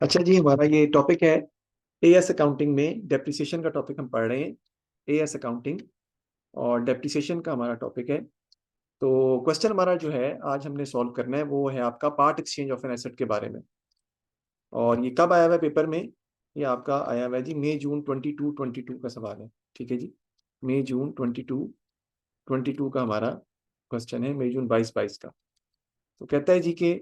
अच्छा जी, हमारा ये टॉपिक है एएस अकाउंटिंग में डेप्रिसिएशन का टॉपिक हम पढ़ रहे हैं। एएस अकाउंटिंग और डेप्रिसिएशन का हमारा टॉपिक है। तो क्वेश्चन हमारा जो है आज हमने सॉल्व करना है वो है आपका part exchange of an asset के बारे में। और ये कब आया हुआ है पेपर में? ये आपका आया हुआ है जी मई जून 22 का सवाल है। ठीक है जी, मई जून 22 का हमारा क्वेश्चन है, मई जून 22 का। तो कहता है जी कि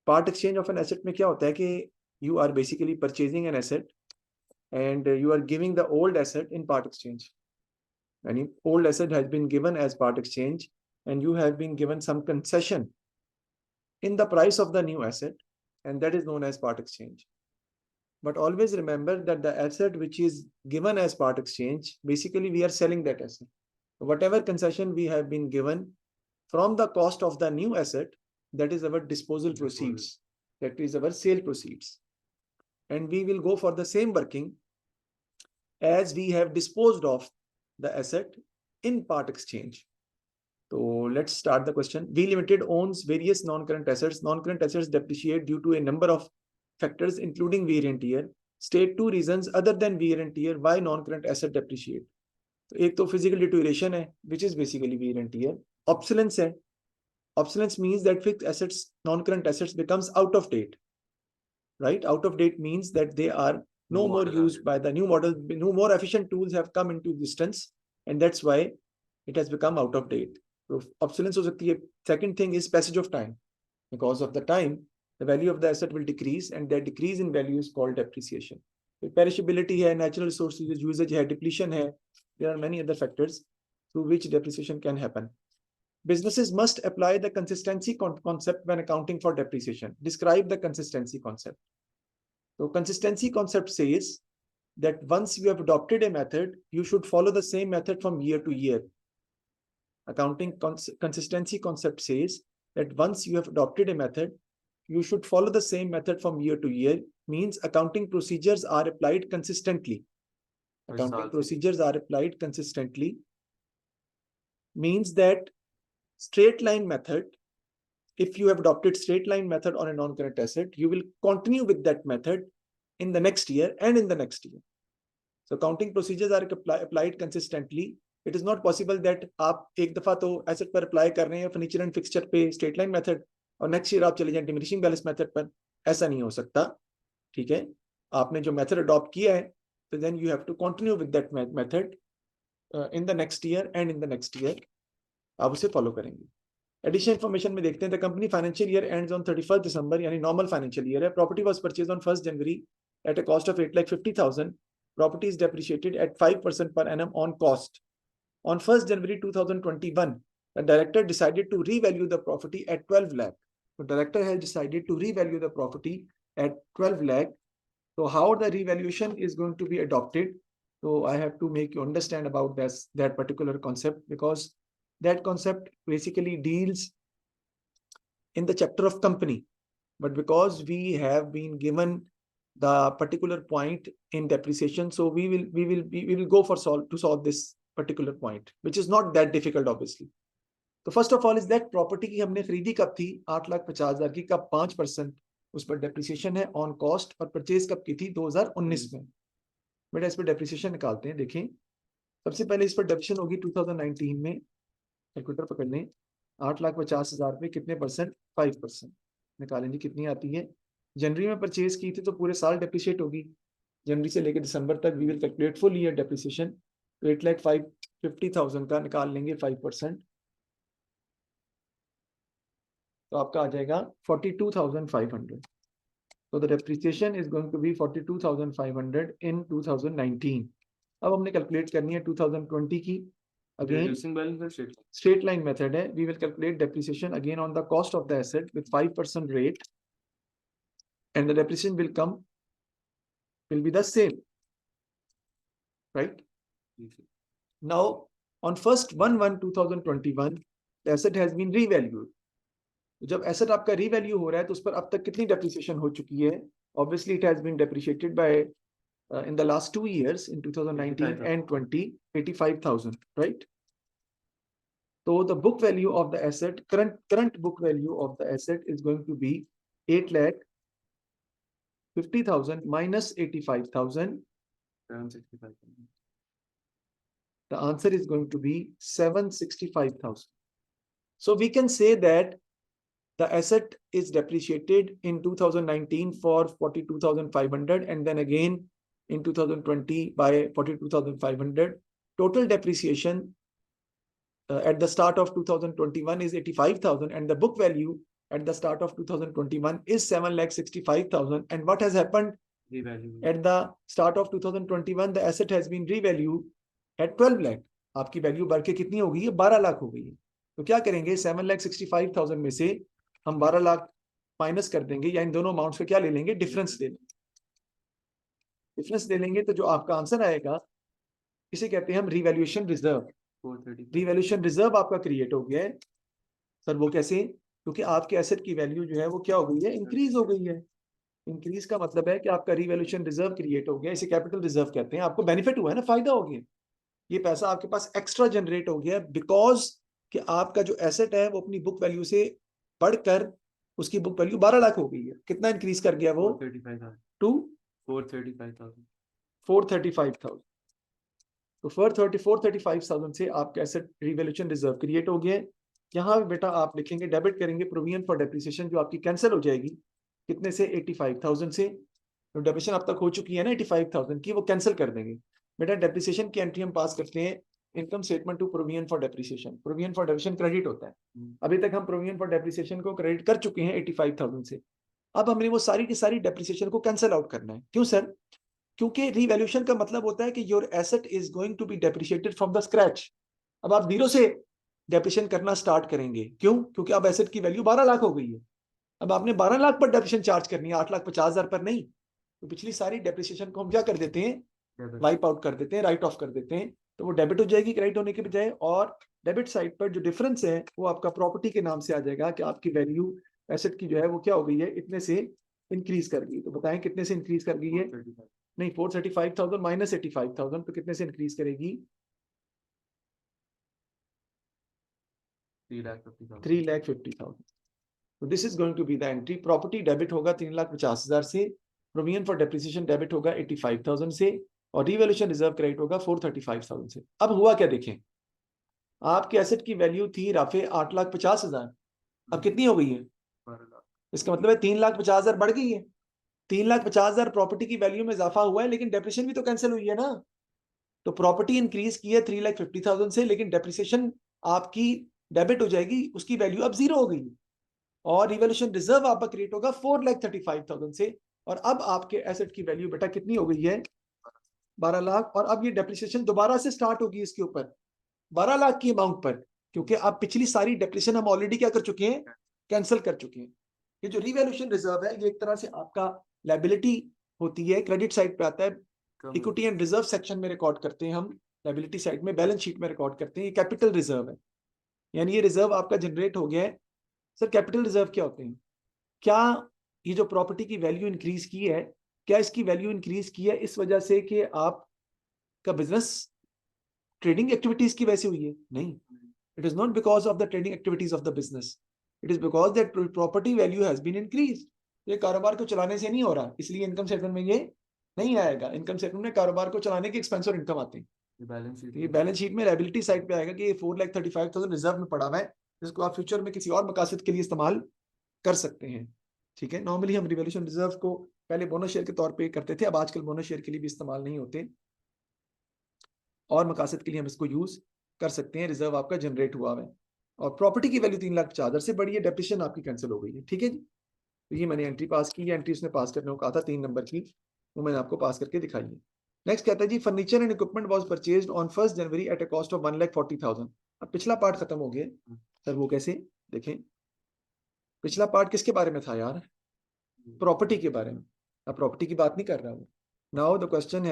part exchange of an asset में क्या होता है कि you are basically purchasing an asset and you are giving the old asset in part exchange. Any old asset has been given as part exchange and you have been given some concession in the price of the new asset, and that is known as part exchange. But always remember that the asset which is given as part exchange, basically we are selling that asset. Whatever concession we have been given from the cost of the new asset, that is our disposal proceeds, that is our sale proceeds, and we will go for the same working as we have disposed of the asset in part exchange. So let's start the question. V Limited owns various non-current assets. Non-current assets depreciate due to a number of factors, including wear and tear. State two reasons other than wear and tear why non-current asset depreciate. तो एक तो physical deterioration है, which is basically wear and tear. Obsolescence है. Obsolescence means that fixed assets, non-current assets becomes out of date. Right? Out of date means that they are no more used by the new model. No more efficient tools have come into existence, and that's why it has become out of date. So obsolescence हो सकती है. Second thing is passage of time. Because of the time, the value of the asset will decrease, and that decrease in value is called depreciation. Perishability है, natural resources usage है, depletion है. There are many other factors through which depreciation can happen. Businesses must apply the consistency concept when accounting for depreciation. Describe the consistency concept. So consistency concept says that once you have adopted a method, you should follow the same method from year to year. Accounting consistency concept says that once you have adopted a method, you should follow the same method from year to year. Means accounting procedures are applied consistently. Accounting procedures are applied consistently means that straight line method, if you have adopted straight line method on a non-current asset, you will continue with that method in the next year and in the next year. So accounting procedures are applied consistently. It is not possible that आप एक दफा तो asset पर apply कर रहे हैं furniture and fixture पे straight line method और नेक्स्ट ईयर आप चले जाएं डिमिनिशिंग बैलेंस मेथड पर. ऐसा नहीं हो सकता. ठीक है, आपने जो मेथड अडॉप्ट किया है तो then you have to continue with that method in the next year and in the next year आप उसे फॉलो करेंगे. एडिशनल इन्फॉर्मेशन में देखते हैं the company financial year ends on 31 December, यानी नॉर्मल फाइनेंशियल ईयर है. Property was purchased on 1 January at a cost of 8,50,000. Property is depreciated at 5% per annum on cost. On 1st January 2021, the director decided to revalue the property at 12 lakh. The director has decided to revalue the property at 12 lakh. So how the revaluation is going to be adopted? So I have to make you understand about that particular concept, because that concept basically deals in the chapter of company. But because we have been given the particular point in depreciation, so we will go for solve this particular point, which is not that difficult obviously. तो first of all is that property की हमने खरीदी कब थी? 8,50,000 की. कब? 5% उस पर डेप्रिसिएशन है ऑन कॉस्ट. और परचेज कब की थी? 2019 में. बेटा इस पर डेप्रिसिएशन निकालते हैं. देखें, सबसे पहले इस पर डेप्रिसिएशन होगी 2019 में. कैलकुलेटर पकड़ लें. 8,50,000 पे कितने परसेंट? 5%. निकालें जी कितनी आती है. जनवरी में परचेज की थी तो पूरे साल डेप्रिशिएट होगी. जनवरी से लेकर दिसंबर तक we will calculate full year depreciation. तो 8,50,000 का निकाल लेंगे 5%, तो आपका आ जाएगा 42,500. तो the depreciation is going to be 42,500 in 2019. अब हमने कैलकुलेट करनी है 2020 की. Again, straight line method है. We will calculate depreciation again on the cost of the asset with 5% rate, and the depreciation will be the same, right? Now, on 1/1/2021, the asset has been revalued. जब asset आपका revalue हो रहा है तो उस पर अब तक कितनी depreciation हो चुकी है? Obviously, it has been depreciated by in the last 2 years, in 2019 and 20, 85,000, right? तो the book value of the asset, current book value of the asset is going to be 8,50,000 minus 85,000. 765,000. The answer is going to be 765,000. So we can say that the asset is depreciated in 2019 for 42,500 and then again in 2020 by 42,500. Total depreciation at the start of 2021 is 85,000 and the book value at the start of 2021 is 7,65,000. And what has happened? Revalue. At the start of 2021, the asset has been revalued at 12 lakh. आपकी value बढ़ के कितनी हो गई है? 12 लाख हो गई है. तो क्या करेंगे? 7,65,000 में से हम 12 लाख माइनस कर देंगे या इन दोनों अमाउंट्स का क्या ले लेंगे? डिफरेंस ले लेंगे. डिफरेंस ले लेंगे तो जो आपका आंसर आएगा इसे कहते हैं हम रिवैल्यूएशन रिजर्व. 430. रिवैल्यूएशन रिजर्व आपका क्रिएट हो गया है. सर वो कैसे? क्योंकि आपके एसेट की वैल्यू जो है वो क्या हो गई है? इंक्रीज हो गई है. इंक्रीज का मतलब है कि आपका रिवैल्यूएशन रिजर्व क्रिएट हो गया. इसे कैपिटल रिजर्व कहते हैं. आपको बेनिफिट हुआ है ना, फायदा हो गया. ये पैसा आपके पास एक्स्ट्रा जनरेट हो गया बिकॉज कि आपका जो एसेट है वो अपनी बुक वैल्यू से बढ़कर उसकी बुक वैल्यू 12 लाख हो गई है. कितना इंक्रीज कर गया वो? 435,000. टू 435,000. 435,000. तो 435,000 से आपका एसेट रिवैल्यूएशन रिजर्व क्रिएट हो गया. यहाँ बेटा आप लिखेंगे, डेबिट करेंगे प्रोविजन फॉर डेप्रिसिएशन जो आपकी कैंसिल हो जाएगी. कितने से? 85,000 से. तो डेप्रिसिएशन अब तक हो चुकी है ना 85,000 की, वो कैंसिल कर देंगे. बेटा डेप्रिसिएशन की एंट्री हम पास करते हैं income statement to provision for depreciation. Provision for depreciation credit होता है. अभी तक हम प्रोविजन फॉर डेप्रिसिएशन को क्रेडिट कर चुके हैं 85,000 से. अब हमने वो सारी की सारी डेप्रिसिएशन को कैंसिल आउट करना है. क्यों सर? क्योंकि रिवैल्यूएशन का मतलब होता है कि your asset is going to be depreciated from the scratch. अब आप जीरो से डेप्रिशिएशन करना स्टार्ट करेंगे. क्यों? क्योंकि अब एसेट की वैल्यू 12 लाख हो गई है. अब आपने 12 लाख पर डेप्रिशिएशन चार्ज करनी है, 8,50,000 पर नहीं. तो पिछली सारी डेप्रिशिएशन को हम क्या कर देते हैं? वाइप आउट कर देते हैं, राइट ऑफ कर देते हैं. तो वो डेबिट हो जाएगी क्रेडिट होने के बजाय. और डेबिट साइड पर जो डिफरेंस है वो आपका प्रॉपर्टी के नाम से आ जाएगा कि आपकी वैल्यू एसेट की जो है वो क्या हो गई है? इतने से इंक्रीज कर गई. तो बताएं कितने से इंक्रीज कर गई है? नहीं, 435,000 माइनस 85,000 तो कितने से इंक्रीज करेगी? 3,50,000. तो this is going to be the entry. Property debit होगा 3,50,000 से, प्रोविजन फॉर डेप्रिसिएशन डेबिट होगा 85,000 से और रिवैल्यूएशन रिजर्व क्रेडिट होगा 435,000 से. अब हुआ क्या देखें, आपके एसेट की वैल्यू थी राफे 8,50,000, अब कितनी हो गई है? 12 लाख. इसका मतलब है 3,50,000 बढ़ गई है. 3,50,000 प्रॉपर्टी की वैल्यू में इजाफा हुआ है, लेकिन डेप्रिसिएशन भी तो कैंसिल हुई है ना. तो प्रॉपर्टी इंक्रीज की है 3,50,000 से, लेकिन डेप्रिसिएशन आपकी डेबिट हो जाएगी, उसकी वैल्यू अब जीरो हो गई. और रिवैल्यूएशन रिजर्व आपका क्रिएट होगा 4,35,000 से. और अब आपके एसेट की वैल्यू बेटा कितनी हो गई है? 12 लाख. और अब ये डेप्रिसिएशन दोबारा से स्टार्ट होगी इसके ऊपर 12 लाख की अमाउंट पर, क्योंकि अब पिछली सारी डेप्रिसिएशन हम ऑलरेडी क्या कर चुके हैं? कैंसिल कर चुके हैं. ये जो रिवैल्यूएशन रिजर्व है ये एक तरह से आपका लायबिलिटी होती है, क्रेडिट साइड पे आता है. इक्विटी एंड रिजर्व सेक्शन में रिकॉर्ड करते हैं हम, लायबिलिटी साइड में बैलेंस शीट में रिकॉर्ड करते हैं. ये कैपिटल रिजर्व है, यानी ये रिजर्व आपका जनरेट हो गया है. सर कैपिटल रिजर्व क्या होते हैं? क्या ये जो प्रॉपर्टी की वैल्यू इंक्रीज की है, क्या इसकी वैल्यू इंक्रीज की है इस वजह से कि आपका बिजनेस ट्रेडिंग एक्टिविटीज की वजह से हुई है? नहीं, it is not because of the trading activities of the business. It is because that property value has been increase. ये कारोबार को चलाने से नहीं हो रहा, इसलिए इनकम स्टेटमेंट में ये नहीं आएगा. इनकम स्टेटमेंट में कारोबार को चलाने के एक्सपेंस और इनकम आते हैं. ये बैलेंस शीट में लायबिलिटी साइड पे आएगा कि ये 4,35,000 रिजर्व में पड़ा हुआ है, जिसको आप फ्यूचर में किसी और मकासद के लिए इस्तेमाल कर सकते हैं. ठीक है. नॉर्मली हम रिवैल्यूएशन रिजर्व को पहले बोनस शेयर के तौर पे करते थे, अब आजकल बोनस शेयर के लिए भी इस्तेमाल नहीं होते, और मकासद के लिए हम इसको यूज कर सकते हैं. रिजर्व आपका जनरेट हुआ है और प्रॉपर्टी की वैल्यू 3,50,000 से बढ़ी है, डेप्रिसिएशन आपकी कैंसिल हो गई है. ठीक है जी. तो ये मैंने एंट्री पास की, एंट्री उसने पास करने को कहा था 3 नंबर की, वो मैंने आपको पास करके दिखाई है. नेक्स्ट कहता है जी, furniture and equipment was purchased on 1 January at a cost of 1,40,000. अब पिछला पार्ट खत्म हो गया सर, वो कैसे? देखें, पिछला पार्ट किसके बारे में था यार? प्रॉपर्टी के बारे में. अब प्रॉपर्टी की बात नहीं कर रहा हूँ. Now the question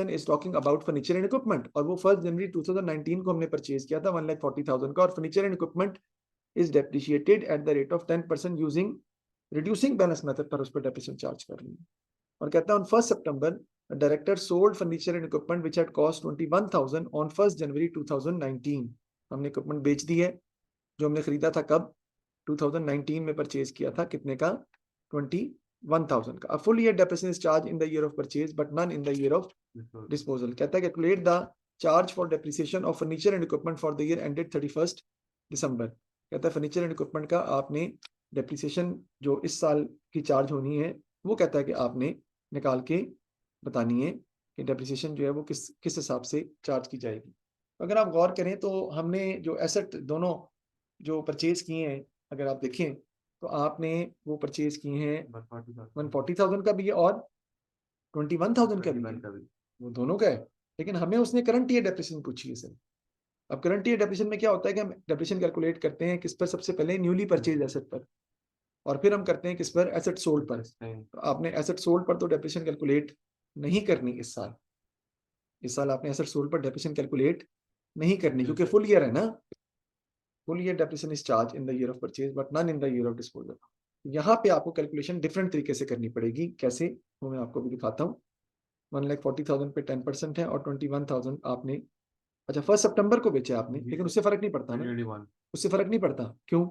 is talking about furniture and equipment, और वो 1 जनवरी 2019 को हमने परचेज किया था 1,40,000 का. और furniture and equipment is depreciated at the rate of 10% using reducing balance method, पर उस पर डेप्रिसिएशन चार्ज कर रही है. और कहता है on 1 September director sold furniture and equipment which had cost 21,000 on 1 जनवरी 2019। हमने इक्विपमेंट बेच दी है जो हमने खरीदा था कब, 2019 में परचेज किया था, कितने का, 21,000 का। Full year depreciation is charge in the year of purchase but none in the year of disposal. कहता है calculate the charge for depreciation of furniture and equipment for the year ended 31 December. कहता है furniture and equipment का आपने depreciation जो इस साल की चार्ज होनी है वो कहता है कि आपने निकाल के बतानी है कि डेप्रिसिएशन जो है वो किस किस हिसाब से चार्ज की जाएगी। अगर आप गौर करें तो हमने जो एसेट दोनों जो परचेज किए हैं, अगर आप देखें तो आपने वो परचेज किए हैं 140,000 का भी है और 21,000 का भी है, वो दोनों का है। लेकिन हमें उसने करंट ईयर डेप्रिसिएशन पूछी है सर। अब करंट ईयर डेप्रिसिएशन में क्या होता है कि हम डेप्रिसिएशन कैलकुलेट करते हैं किस पर, सबसे पहले न्यूली परचेज एसेट पर, और फिर हम करते हैं किस पर, एसेट सोल्ड पर। तो आपने एसेट सोल्ड पर तो डेप्रिसिएशन कैलकुलेट नहीं करनी इस साल। इस साल आपने एसेट सोल्ड पर डेप्रिसिएशन कैलकुलेट नहीं करनी क्योंकि फुल ईयर है ना। Full year depreciation is charge in the year of purchase but not in the year of disposal. यहाँ पे आपको कैलकुलेशन डिफरेंट तरीके से करनी पड़ेगी। कैसे, वो मैं आपको भी दिखाता हूँ। 1,40,000 पे 10% है और 21,000 आपने, अच्छा 1 सितंबर को बेचा आपने, लेकिन उससे फर्क नहीं पड़ता ना, उससे फर्क नहीं पड़ता। क्यों?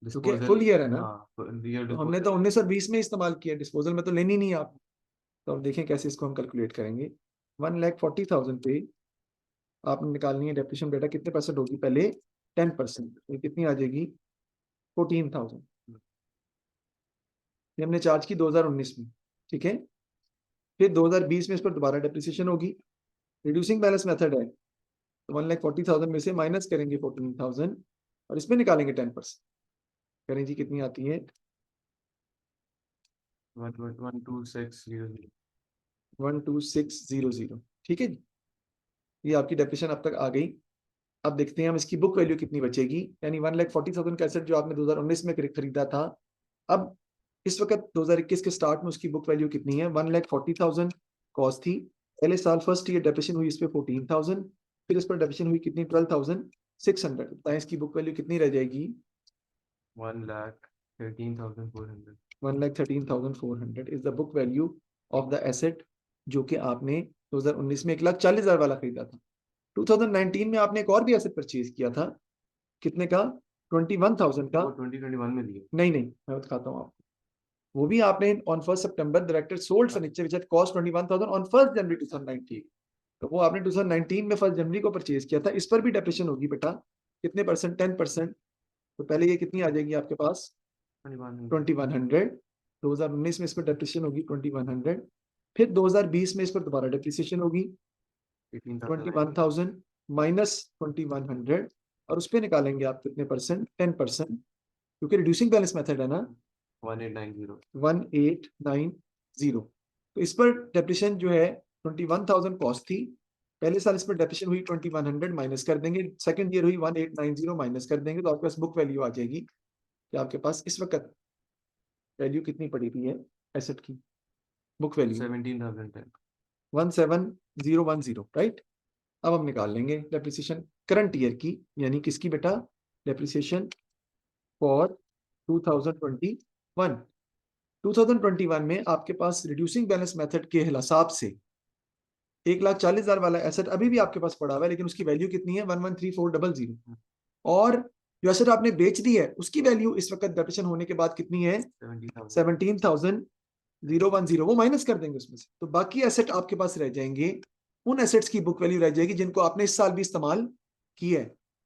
क्योंकि फुल ईयर है ना। तो हमने तो 19 और 20 में इस्तेमाल किया, डिस्पोजल में तो लेनी नहीं आप। तो अब देखें कैसे इसको हम कैलकुलेट करेंगे। 1,40,000 पे आपने निकालनी है डेप्रिसिएशन डेटा, कितने परसेंट होगी, पहले 10%, तो कितनी आ जाएगी, 14,000। ये हमने चार्ज की 2019 में, ठीक है। फिर 2020 में इस पर दोबारा डेप्रिसिएशन होगी, रिड्यूसिंग बैलेंस मेथड है, तो 1,40,000 में से माइनस करेंगे 14,000 और इसमें निकालेंगे 10%। करें जी, कितनी आती है, 12600। ठीक है जी, ये आपकी डेप्रिसिएशन अब तक आ गई। अब देखते हैं हम इसकी बुक वैल्यू कितनी बचेगी, यानी 1,40,000 का एसेट जो आपने 2019 में खरीदा था, अब इस वक्त 2021 के स्टार्ट में उसकी बुक वैल्यू कितनी है, 1,40,000 कॉस्ट थी। पहले साल फर्स्ट ईयर डेप्रिसिएशन हुई इस पे 14,000, फिर इस पर डेप्रिसिएशन हुई कितनी, 12,600। बताएं इसकी बुक वैल्यू कितनी रह जाएगी, 1,13,400। 1,13,400 is the book value of the asset जो कि आपने 2019 में 1,40,000 वाला खरीदा था। 2019 में आपने एक और भी एसेट परचेज किया था, कितने का, 21,000 का। 2021 में लिया। नहीं नहीं, मैं बताता हूँ आपको। वो भी आपने on 1 September director sold furniture which had cost 21,000 on 1 जनवरी 2019। तो वो आपने 2019 में 1 जनवरी को परचेज किया था। इस पर भी डेप्रिसिएशन होगी बेटा, कितने परसेंट, 10%। तो पहले ये कितनी आ जाएगी आपके पास, 2100। 2019 में इस पर डेप्रिसिएशन होगी 2100। फिर 2020 में इस पर दोबारा डेप्रिसिएशन होगी 21,000 माइनस 2100 और उस पर निकालेंगे आप कितने परसेंट, 10%, क्योंकि रिड्यूसिंग बैलेंस मेथड है ना, 1890। तो इस पर डेप्रिसिएशन जो है 21,000 कॉस्ट थी, पहले साल इस पर डेप्रिसिएशन हुई 2100 माइनस कर देंगे, सेकंड ईयर हुई 1890 माइनस कर देंगे, तो आपके पास बुक वैल्यू आ जाएगी कि आपके पास इस वक्त वैल्यू कितनी पड़ी हुई है एसेट की, बुक वैल्यू 17,010, राइट। अब हम निकाल लेंगे डेप्रिसिएशन करंट ईयर की, यानी किसकी बेटा, डेप्रिसिएशन फॉर 2021। 2021 में आपके पास रिड्यूसिंग बैलेंस मेथड के हिसाब से 1,40,000 वाला एसेट अभी भी आपके पास पड़ा हुआ है, लेकिन उसकी वैल्यू कितनी है, 1,13,400। और जो एसेट आपने बेच दी है उसकी वैल्यू इस वक्त डेप्रिसिएशन होने के बाद कितनी है, 17,010, वो माइनस कर देंगे उसमें से, तो बाकी एसेट आपके पास रह जाएंगे, उन एसेट्स की बुक वैल्यू रह जाएगी जिनको आपने इस साल भी इस्तेमाल की है।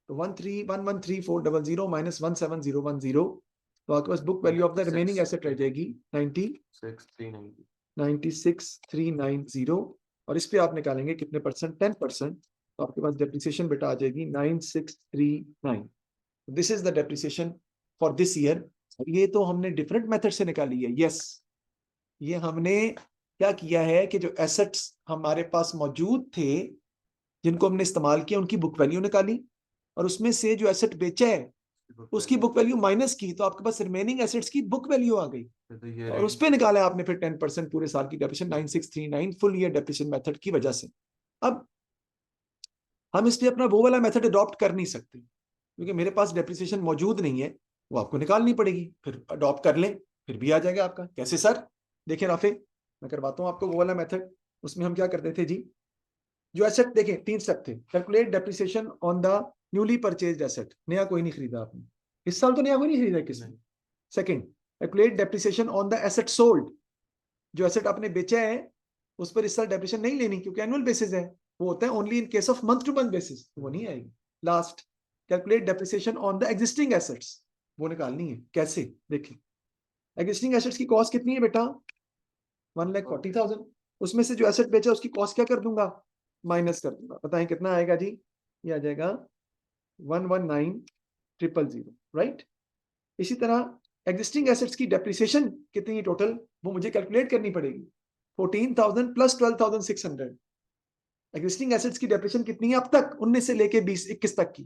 तो 1,13,400 माइनस 17,010, तो आपके पास book value of the remaining asset रह जाएगी 96,390 और इस पे आप निकालेंगे कितने परसेंट, 10%, तो आपके पास डेप्रिसिएशन बेटा आ जाएगी 9639। This is the depreciation for this year. ये तो हमने डिफरेंट मेथड से निकाली है, यस। ये हमने क्या किया है कि जो एसेट्स हमारे पास मौजूद थे जिनको हमने इस्तेमाल किया उनकी बुक वैल्यू निकाली और उसमें से जो एसेट बेचा है उसकी बुक वैल्यू माइनस की, तो आपके पास रिमेनिंग एसेट्स की बुक वैल्यू आ गई और उस पर निकाला आपने फिर 10% पूरे साल की depreciation 9639 full year depreciation method की वजह से। अब हम इस पे अपना वो वाला मेथड अडॉप्ट कर नहीं सकते क्योंकि मेरे पास डेप्रिसिएशन मौजूद नहीं है, वो आपको निकालनी पड़ेगी, फिर अडॉप्ट कर लें फिर भी आ जाएगा आपका। कैसे सर, देखिए राफे, मैं करवाता हूँ आपको वो वाला मेथड। उसमें हम क्या करते थे जी, जो एसेट देखें 3 स्टेप थे। Calculate depreciation on the newly purchased asset, नया कोई नहीं खरीदा आपने इस साल, तो नया कोई नहीं खरीदा किसने। Second, calculate depreciation on the asset sold, जो एसेट आपने बेचा है उस पर इस साल डेप्रिसिएशन नहीं लेनी क्योंकि एनुअल बेसिस है, वो होता है only in case of month two month basis, वो नहीं आएगी। Last, calculate depreciation on the existing assets, वो निकालनी है। कैसे, देखिए एग्जिस्टिंग एसेट्स की कॉस्ट कितनी है बेटा, 1,40,000। उसमें से जो एसेट बेचा उसकी कॉस्ट क्या कर दूंगा, माइनस कर दूंगा। बताएं कितना आएगा जी, ये आ जाएगा 119,000, राइट। इसी तरह एग्जिस्टिंग एसेट्स की डेप्रिसिएशन कितनी है टोटल, वो मुझे कैलकुलेट करनी पड़ेगी। 14,000 प्लस 12,600। एग्जिस्टिंग एसेट्स की डेप्रिसिएशन कितनी है अब तक, 19 से लेके 21 तक की,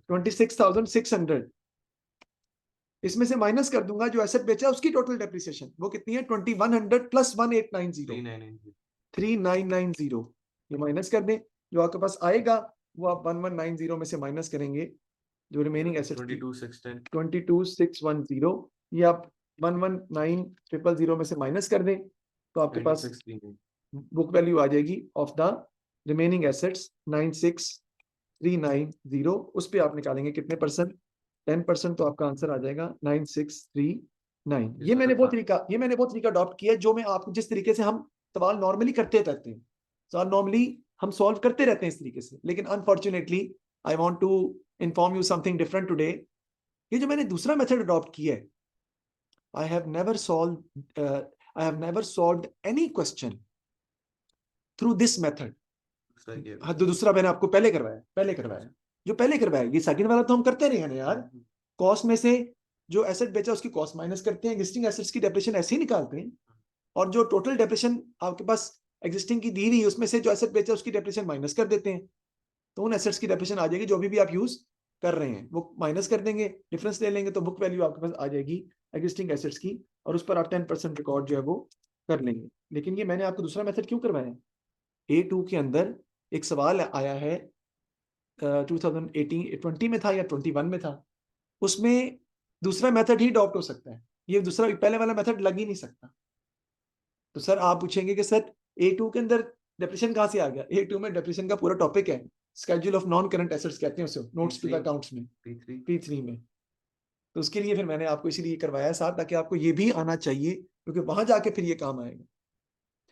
26,600। इसमें से माइनस कर दूंगा जो एसेट बेचा उसकी टोटल डेप्रिसिएशन, वो कितनी है 2,100 प्लस 1890, 3990। ये माइनस कर दें, जो आपके पास आएगा वो आप 1190 में से माइनस करेंगे जो रिमेनिंग एसेट 22,610, ये आप 119,000 में से माइनस कर दें तो आपके पास बुक वैल्यू आ जाएगी ऑफ द रिमेनिंग एसेट्स 96,390। उस पर आप निकालेंगे कितने परसेंट, 10%, तो आपका आंसर आ जाएगा 9639। ये मैंने वो तरीका अडॉप्ट किया जो मैं आपको, जिस तरीके से हम सवाल नॉर्मली करते रहते हैं, सवाल नॉर्मली हम सॉल्व करते रहते हैं इस तरीके से, लेकिन unfortunately I want to inform you something different today. ये जो मैंने दूसरा मेथड अडॉप्ट किया है, I have never solved any question through this method. हाँ, तो दूसरा मैंने आपको पहले करवाया जो पहले करवाया, ये सेकंड वाला तो हम करते रहे हैं यार। कॉस्ट में से जो एसेट बेचा उसकी कॉस्ट माइनस करते हैं, एग्जिस्टिंग एसेट्स की डेप्रिसिएशन ऐसे ही निकालते हैं, और जो टोटल डेप्रिसिएशन आपके पास एग्जिस्टिंग की दी हुई उसमें से जो एसेट बेचा उसकी डेप्रिसिएशन माइनस कर देते हैं, तो उन एसेट्स की डेप्रिसिएशन आ जाएगी जो भी आप यूज कर रहे हैं वो माइनस कर देंगे, डिफरेंस ले लेंगे, तो बुक वैल्यू आपके पास आ जाएगी एग्जिस्टिंग एसेट्स की, और उस पर आप 10% रिकॉर्ड जो है वो कर लेंगे। लेकिन ये मैंने आपको दूसरा मेथड क्यों करवाया, A2 के अंदर एक सवाल आया है 2018-20 में था या 21 में था, उसमें दूसरा मेथड ही अडॉप्ट हो सकता है, ये दूसरा पहले वाला मेथड लग ही नहीं सकता। तो सर आप पूछेंगे कि सर A2 के अंदर डेप्रिसिएशन कहां से आ गया, A2 में डेप्रिसिएशन का पूरा टॉपिक है, schedule of non current assets कहते हैं उसे, नोट्स टू द अकाउंट्स में, P3 में। तो उसके लिए फिर मैंने आपको इसीलिए करवाया साथ, ताकि आपको ये भी आना चाहिए, क्योंकि वहां जाके फिर ये काम आएगा।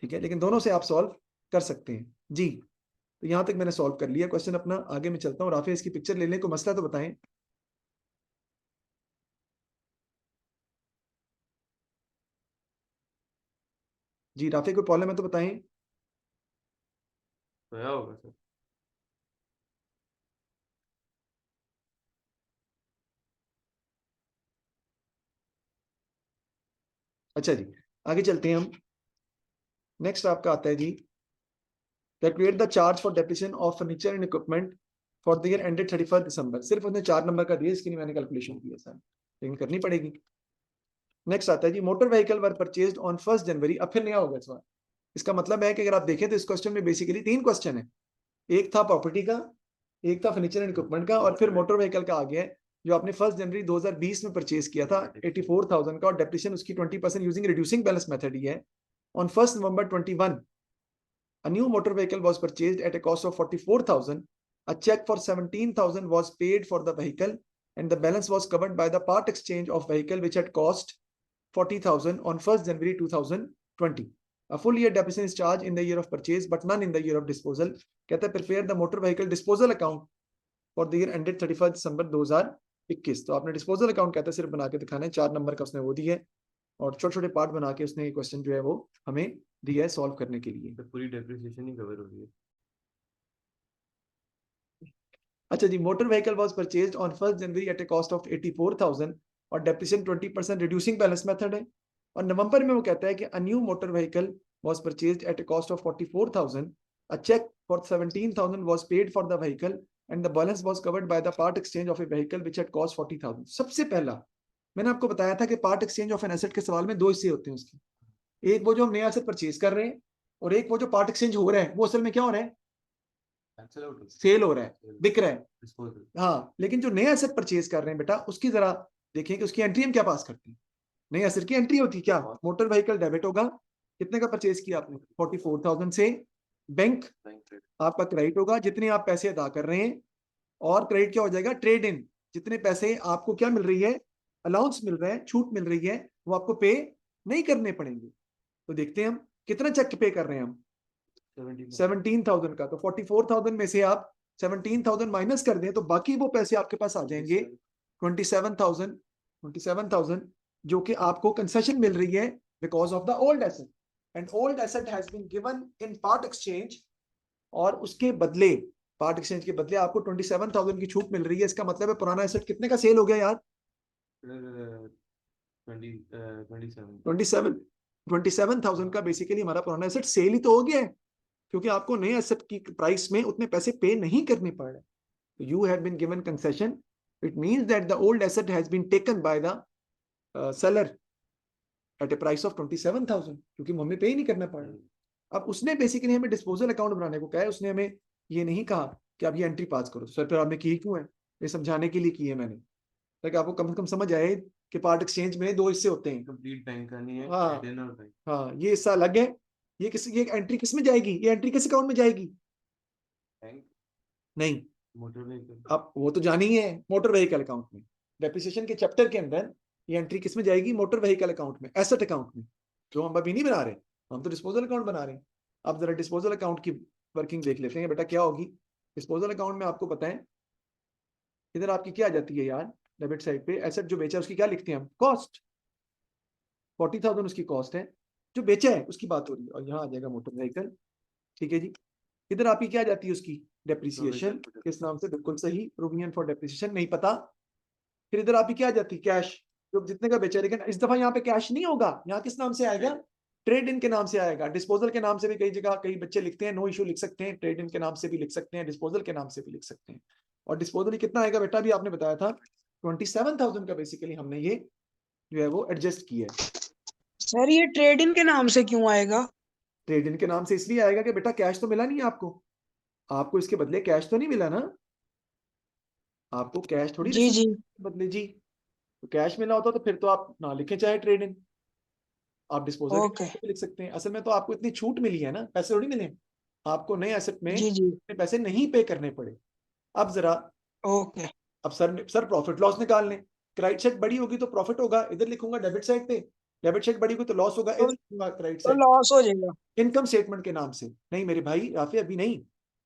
ठीक है, लेकिन दोनों से आप सॉल्व कर सकते हैं जी। तो यहां तक मैंने सॉल्व कर लिया क्वेश्चन अपना, आगे मैं चलता हूँ। राफे इसकी पिक्चर लेने को मसला तो बताएं। जी राफे कोई प्रॉब्लम है तो बताएं। क्या होगा सर? अच्छा जी, आगे चलते हैं हम। नेक्स्ट आपका आता है जी, calculate the charge for depreciation of furniture and equipment for the year ended 31 December. सिर्फ उसने 4 नंबर का दिया, इसकी नहीं मैंने कैलकुलेशन किया सर, लेकिन करनी पड़ेगी। नेक्स्ट आता है जी, motor vehicle were purchased on 1 January. अब फिर नया होगा इस बार। इसका मतलब है कि अगर आप देखें तो इस क्वेश्चन में बेसिकली 3 क्वेश्चन है, एक था प्रॉपर्टी का, एक था फर्नीचर एंड इक्विपमेंट का, और फिर मोटर व्हीकल का आ गया है, जो आपने 1 जनवरी 2020 में परचेज किया था 84,000 का, और डेप्रिसिएशन उसकी 20% यूजिंग रिड्यूसिंग बैलेंस मेथड ही है। On 1 November 21 a new motor vehicle was purchased at a cost of 44,000. A check for 17,000 was paid for the vehicle, and the balance was covered by the part exchange of vehicle which had cost 40,000 on 1 January 2020. A full year depreciation is charged in the year of purchase but none in the year of disposal. कहता है prepare the motor vehicle disposal account for the year ended 31 December 2021। तो आपने disposal account कहता है सिर्फ बना के दिखाना है, 4 नंबर का उसने वो दिया है, और छोटे छोटे पार्ट बना के उसने क्वेश्चन जो है वो हमें दिया है सॉल्व करने के लिए। तो पूरी डेप्रिसिएशन ही कवर हो रही है। अच्छा जी, motor vehicle was purchased on 1 January at a cost of 84,000, और डेप्रिसिएशन 20% रिड्यूसिंग बैलेंस मेथड है। और नवंबर में वो कहता है कि a new motor vehicle was purchased at a cost of 44,000, a cheque for 17,000 was paid for the vehicle and the balance was covered by the part exchange of a vehicle which had cost 40,000। सबसे पहला मैंने आपको बताया था कि part exchange of an asset के सवाल में 2 हिस्से होते हैं उसके, एक वो जो हम नया एसेट परचेज कर रहे हैं, और एक वो जो पार्ट एक्सचेंज हो रहा है, वो असल में क्या हो रहा है, सेल हो रहा है, बिक रहा है। हाँ, लेकिन जो नया एसेट परचेज कर रहे हैं बेटा, उसकी जरा देखें कि उसकी एंट्री हम क्या पास करते हैं। नई एसेट की एंट्री होती है क्या, मोटर व्हीकल डेबिट होगा, कितने का परचेज किया आपने? 44,000 से बैंक आपका क्रेडिट होगा जितने आप पैसे अदा कर रहे हैं, और क्रेडिट क्या हो जाएगा? ट्रेड इन, जितने पैसे आपको क्या मिल रही है, अलाउंस मिल रहा है, छूट मिल रही है, वो आपको पे नहीं करने पड़ेंगे। तो देखते हैं हम कितना चेक पे कर रहे हैं हम, 17,000 का। तो 44,000 में से आप 17,000 माइनस कर दें तो बाकी वो पैसे आपके पास आ जाएंगे 27,000, जो कि आपको कंसेशन मिल रही है because of the old asset, and old asset has been given in part exchange, और उसके बदले, पार्ट एक्सचेंज के बदले आपको 27,000 की छूट मिल रही है। इसका मतलब है पुराना एसेट कितने का सेल हो गया यार? 27,000 का बेसिकली हमारा पुराना एसेट सेल ही तो हो गया है, क्योंकि आपको नए एसेट की प्राइस में उतने पैसे पे नहीं करने पड़ रहे। You have been given concession, it means that the old asset has been taken by the seller at a price of 27,000, क्योंकि हमें पे ही नहीं करना पड़ रहा। अब उसने बेसिकली हमें डिस्पोजल अकाउंट बनाने को कहा है, उसने हमें ये नहीं कहा कि आप ये एंट्री पास करो। सर फिर आपने की क्यों है? ये समझाने के लिए की है मैंने, ताकि आपको कम से कम समझ आए कि पार्ट एक्सचेंज में दो हिस्से होते हैं। कंप्लीट बैंक का नहीं है, हाँ ट्रेड इन और बैंक। हाँ, ये हिस्सा अलग है। ये एंट्री किस में जाएगी? ये एंट्री किस अकाउंट में जाएगी? बैंक, नहीं, मोटर व्हीकल। अब वो तो जानी ही है, मोटर व्हीकल अकाउंट में। डेप्रिसिएशन के चैप्टर के अंदर ये एंट्री किस में जाएगी? मोटर व्हीकल अकाउंट में, एसेट अकाउंट में, जो हम अभी नहीं बना रहे, हम तो डिस्पोजल अकाउंट बना रहे हैं। अब जरा डिस्पोजल अकाउंट की वर्किंग देख लेते हैं बेटा, क्या होगी डिस्पोजल अकाउंट में। आपको पता है इधर आपकी क्या आ जाती है यार, डेबिट साइड पे एसेट जो बेचा उसकी क्या लिखते हैं हम? कॉस्ट। 40,000 उसकी कॉस्ट है, जो बेचा है उसकी बात हो रही है, और यहाँ आ जाएगा मोटर व्हीकल। ठीक है जी। इधर आपकी क्या जाती है उसकी? डेप्रिसिएशन। किस नाम से? बिल्कुल सही, प्रोविजन फॉर डेप्रिसिएशन। नहीं पता? फिर इधर आपकी क्या जाती? कैश, जो जितने का बेचा। लेकिन इस दफा यहाँ पे कैश नहीं होगा, यहाँ किस नाम से आएगा? ट्रेड इन के नाम से आएगा। डिस्पोजल के नाम से भी कई जगह कई बच्चे लिखते हैं, नो इशू लिख सकते हैं, ट्रेड इन के नाम से भी लिख सकते हैं, डिस्पोजल के नाम से भी लिख सकते हैं। और डिस्पोजल कितना आएगा बेटा? भी आपने बताया था 27,000 का बेसिकली हमने ये जो है वो एडजस्ट किया है। सर ये ट्रेड इन के नाम से क्यों आएगा? ट्रेड इन के नाम से इसलिए आएगा कि बेटा कैश तो मिला नहीं आपको, आपको इसके बदले कैश तो नहीं मिला ना, आपको कैश थोड़ी जी रिसीव जी। बदले जी। तो कैश मिला होता तो फिर तो आप ना लिखें चाहे ट्रेड इन, आप डिस्पोजल के ओके। नाम पे लिख सकते हैं। असल में तो आपको इतनी छूट मिली है ना, पैसे थोड़ी मिले, आपको नए एसेट में जी जी। पैसे नहीं पे करने पड़े। अब जरा, ओके। अब सर प्रॉफिट लॉस निकाल लें। क्रेडिट साइड बड़ी होगी तो प्रॉफिट होगा, इधर लिखूंगा डेबिट साइड पे। डेबिट साइड बड़ी होगी तो लॉस होगा, इधर तो, लिखूंगा क्रेडिट तो साइड। लॉस हो जाएगा। इनकम स्टेटमेंट के नाम से नहीं मेरे भाई राफी, अभी नहीं।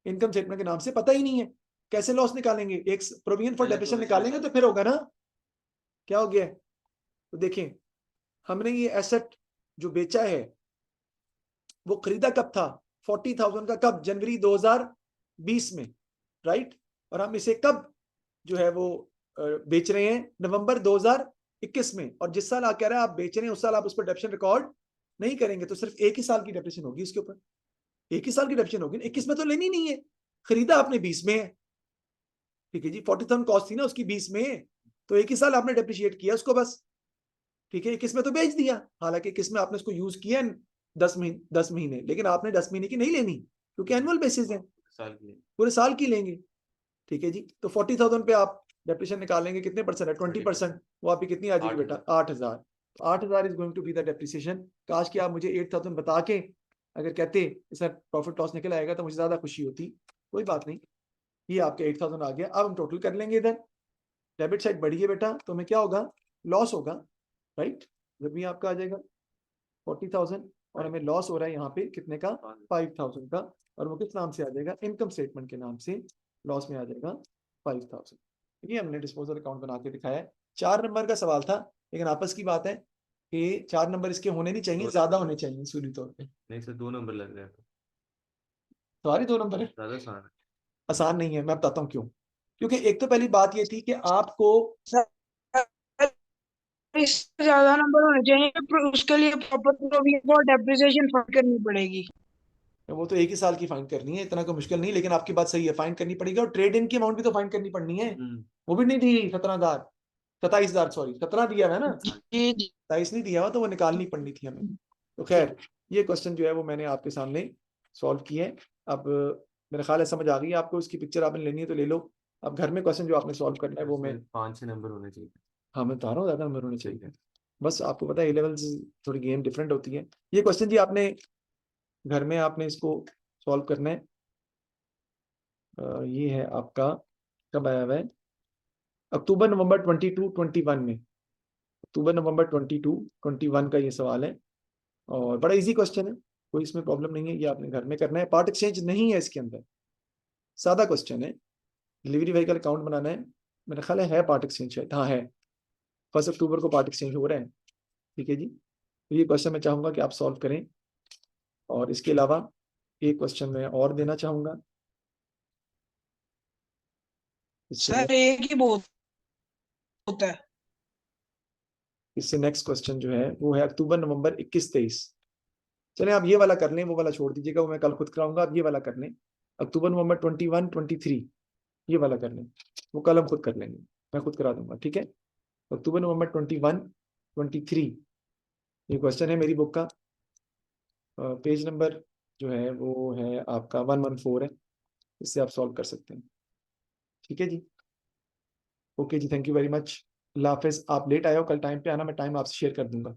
इनकम स्टेटमेंट के नाम से पता ही नहीं है, कैसे लॉस निकालेंगे? एक प्रोविजन फॉर डेप्रिसिएशन निकालेंगे तो फिर होगा ना। क्या हो गया है? तो देखें, हमने ये एसेट जो बेचा है वो खरीदा कब था? 40,000 का। कब? जनवरी 2020 में, राइट। और हम इसे कब जो है वो बेच रहे हैं? नवंबर 2021 में। और जिस साल आप कह रहे हैं आप बेच रहे हैं उस साल आप उस पर डेप्रिसिएशन रिकॉर्ड नहीं करेंगे, तो सिर्फ एक ही साल की डेप्रिसिएशन होगी इसके ऊपर, एक ही साल की डेप्रिसिएशन होगी। 21 में तो लेनी नहीं है, खरीदा आपने 20 में है, ठीक है जी। 40,000 कॉस्ट थी ना उसकी 20 में, तो एक ही साल आपने डेप्रिशिएट किया उसको बस, ठीक है। 21 में तो बेच दिया, हालांकि 21 में आपने उसको यूज किया 10 महीने, लेकिन आपने 10 महीने की नहीं लेनी, क्योंकि एनुअल बेसिस है, साल की। पूरे साल की लेंगे, ठीक है जी। तो 40,000 पे आप डेप्रिसिएशन निकालेंगे, कितने परसेंट है? 20%। वो आपकी कितनी आ जाएगी बेटा? 8,000। 8,000 is going to be the depreciation. काश कि आप मुझे 8,000 बता के अगर कहते सर प्रॉफिट लॉस निकल आएगा तो मुझे ज्यादा खुशी होती। कोई बात नहीं, ये आपके 8,000 आ गया। अब हम टोटल कर लेंगे इधर, डेबिट साइड बढ़ी है बेटा तो हमें क्या होगा? लॉस होगा, राइट। जब भी आपका आ जाएगा 40,000 और हमें लॉस हो रहा है यहाँ पे कितने का? 5,000 का। और वो किस नाम से आ जाएगा? इनकम स्टेटमेंट के नाम से लॉस में आ जाएगा 5,000। ये हमने डिस्पोजल अकाउंट बना के दिखाया है। 4 नंबर का सवाल था, लेकिन आपस की बात है कि 4 नंबर इसके होने नहीं चाहिए, ज्यादा होने चाहिए सूली तौर पे। नहीं सर, 2 नंबर लग रहे हैं। सवारी 2 नंबर है, ज्यादा आसान है। आसान नहीं है। मैं बताता हूँ क्यों। क्योंकि एक तो पहली बात ये थी कि आपको सर इससे ज्यादा नंबर होने चाहिए, पर उसके लिए प्रॉपर प्रोविजन और डेप्रिसिएशन फंड करनी पड़ेगी। वो तो एक ही साल की फाइन करनी है, इतना कोई मुश्किल नहीं। लेकिन आपकी बात सही है, फाइन करनी पड़ेगी, और ट्रेड इन की अमाउंट भी तो फाइन करनी पड़नी है। वो भी नहीं दी 17,000, 27,000 सॉरी, 17 दिया है ना, जी जी। 27 नहीं दिया हुआ, तो वो निकालनी पड़नी थी हमें। तो खैर ये क्वेश्चन जो है वो मैंने आपके सामने सॉल्व किया है। अब मेरा ख्याल है समझ आ गई है आपको, इसकी पिक्चर आपने लेनी है तो ले लो। अब घर में क्वेश्चन जो आपने सॉल्व करना है वो मैं, 5-6 नंबर होने चाहिए। हाँ मैं बता रहा हूँ ज्यादा नंबर होने ठीक चाहिए। है। बस आपको पता है ए लेवल्स थोड़ी गेम डिफरेंट होती है। ये क्वेश्चन जी आपने घर में आपने इसको सॉल्व करना है। ये है आपका, कब आया हुआ है, अक्टूबर नवंबर 22-21 में, अक्टूबर नवंबर 22-21 का ये सवाल है और बड़ा इजी क्वेश्चन है, कोई इसमें प्रॉब्लम नहीं है। ये आपने घर में करना है, पार्ट एक्सचेंज नहीं है इसके अंदर, सादा क्वेश्चन है। डिलीवरी व्हीकल अकाउंट बनाना है, मेरा ख्याल है पार्ट एक्सचेंज शायद, हाँ है, 1 अक्टूबर को पार्ट एक्सचेंज हो रहा है। ठीक है जी, तो ये क्वेश्चन मैं चाहूंगा कि आप सॉल्व करें। और इसके अलावा एक क्वेश्चन मैं और देना चाहूंगा, इससे सर एक ही बहुत होता है। इससे नेक्स्ट क्वेश्चन जो है वो है अक्टूबर नवंबर 21-23। चले आप ये वाला कर लें, वो वाला छोड़ दीजिएगा, वो मैं कल खुद कराऊंगा, आप ये वाला कर लें, अक्टूबर नवंबर 21-23, ये वाला कर लें, वो कल हम खुद कर लेंगे, मैं खुद करा दूंगा। ठीक है, अक्टूबर नवंबर 21-23 ये क्वेश्चन है मेरी बुक का। पेज नंबर जो है वो है आपका 114 है, इससे आप सॉल्व कर सकते हैं। ठीक है जी, ओके जी, थैंक यू वेरी मच, अल्लाह हाफिज। आप लेट आए हो, कल टाइम पे आना, मैं टाइम आपसे शेयर कर दूंगा।